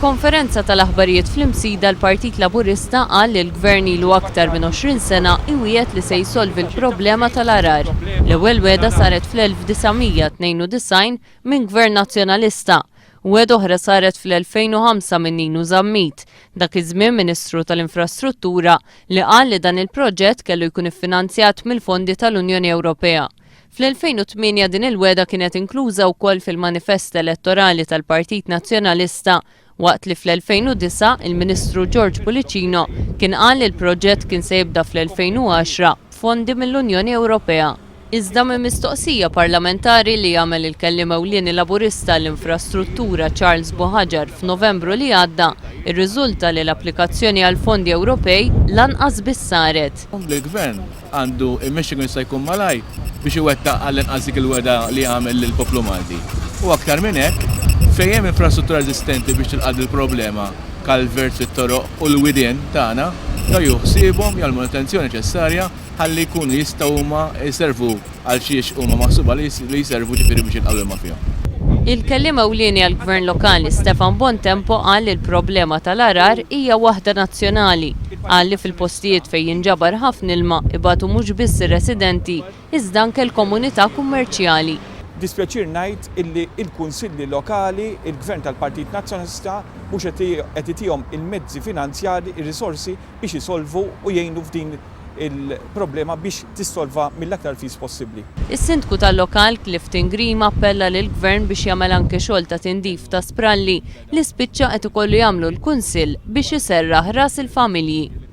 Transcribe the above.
F'konferenza tal-aħbarijiet fl-Imsida l-Partit Laburista qal li l-Gvern ilu aktar minn 20 sena iwiegħed li se jsolvi l-problema tal-arar. L-ewwel weda saret fl-1992 minn Gvern Nazzjonalista. Weda oħra saret fl-2005 minn Ninu Żammit, dak iż-żmien Ministru tal-Infrastruttura li qal li dan il-proġett kellu jkun iffinanzjat mill-fondi tal-Unjoni Ewropea. Fl-2008 din il-weda kienet inkluża wkoll fil-manifest elettorali tal-Partit Nazzjonalista, waqt li fl-2009 il-Ministru George Pulicino kien qal li l-proġett kien se jibda fl-2010 b'fondi mill-Unjoni Ewropea. Iżda minn mistoqsija parlamentari li jagħmel il-kelliem ewlieni Laburista l-Infrastruttura Charles Bohaġar f'Novembru li għadda, irriżulta li l-applikazzjoni għal fondi Ewropej lanqas biss saret. Il-Gvern għandu immexxi kien jista' jkun malaj biex iwettaq għall-inqas dik il-weda li għamel lill-poplu Malti. U aktar minn hekk, fejn hemm infrastruttura eżistenti biex tilqad il-problema kalvert fit-toroq u l-widien tagħna, jew ħsiebhom jew l-manutenzjoni neċessarja ħalli jkunu jistgħu huma jservu għal xiex huma maħsuba li jservu ġifieri biex jinqallu mafja. Il-kelliem ewlieni għall-Gvern Lokali Stefan Bontempo qal li l-problema tal-arar hija waħda nazzjonali. Qal li fil-postijiet fejn jinġabar ħafna ilma ibatu mhux biss ir-residenti iżda anke l-komunità kummerċjali. Dispjaċir ngħid illi l-kunsilli lokali, il-Gvern tal-Partit Nazzjonalista mhux qed itihom il-mezzi finanzjari, ir-risorsi biex isolvu u jgħinu f'din il-problema biex tissolva mill-aktar fis possibbli. Is-Sindku tal-lokal Clifton Green appella lill-Gvern biex jagħmel anke xogħol ta' tindif ta' spralli li spiċċa qed ikollu jagħmlu l-Kunsill biex iserraħ ras il-familji.